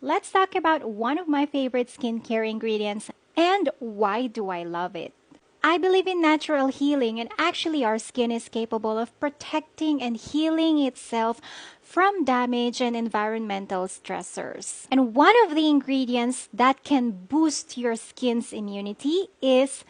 let's talk about one of my favorite skincare ingredients and why do I love it. I believe in natural healing, and actually, our skin is capable of protecting and healing itself from damage and environmental stressors. And one of the ingredients that can boost your skin's immunity is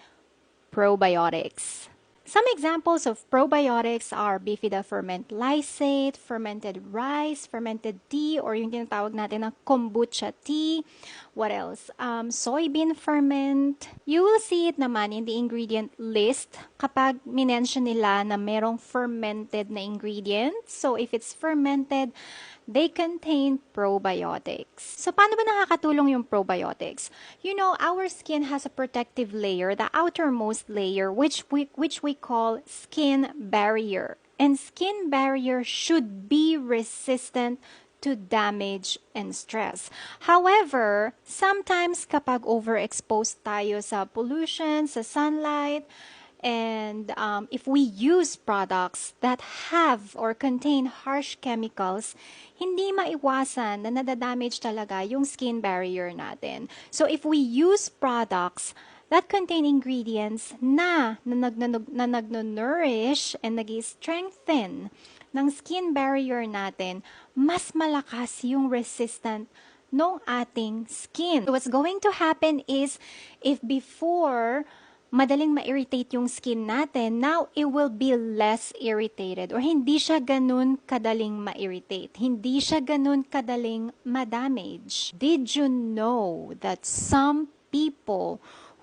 probiotics. Some examples of probiotics are Bifida ferment lysate, fermented rice, fermented tea, or yung tinatawag natin na kombucha tea. What else? Soybean ferment. You will see it naman in the ingredient list kapag minention nila na merong fermented na ingredients. So if it's fermented, they contain probiotics. So, paano ba nakakatulong yung probiotics? You know, our skin has a protective layer, the outermost layer, which we call skin barrier. And skin barrier should be resistant to damage and stress. However, sometimes kapag overexposed tayo sa pollution, sa sunlight, and if we use products that have or contain harsh chemicals, hindi maiwasan na nadadamage talaga yung skin barrier natin. So if we use products that contain ingredients na nag-nourish and nag-strengthen ng skin barrier natin, mas malakas yung resistant ng ating skin. So what's going to happen is, if before madaling ma-irritate yung skin natin, now it will be less irritated or hindi siya ganun kadaling ma-irritate. Hindi siya ganun kadaling ma-damage. Did you know that some people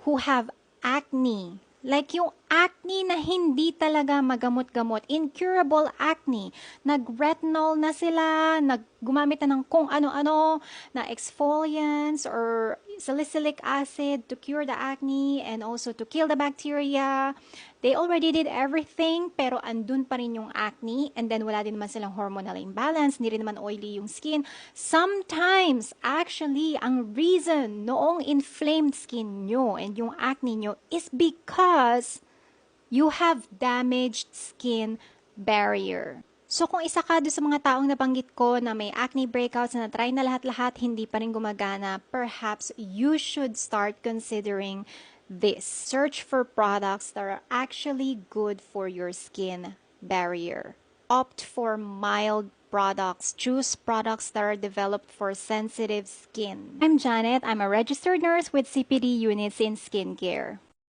who have acne, like yung acne na hindi talaga magamot-gamot, incurable acne, nag-retinol na sila, gumamit na ng kung ano-ano, na exfoliants or salicylic acid to cure the acne and also to kill the bacteria. They already did everything, pero andun pa rin yung acne, and then wala din naman silang hormonal imbalance, hindi rin naman oily yung skin. Sometimes, actually, ang reason noong inflamed skin nyo and yung acne nyo is because you have damaged skin barrier. So kung isa ka doon sa mga taong nabanggit ko na may acne breakouts na try na lahat-lahat, hindi pa rin gumagana, perhaps you should start considering this. Search for products that are actually good for your skin barrier. Opt for mild products. Choose products that are developed for sensitive skin. I'm Janet. I'm a registered nurse with CPD units in skincare.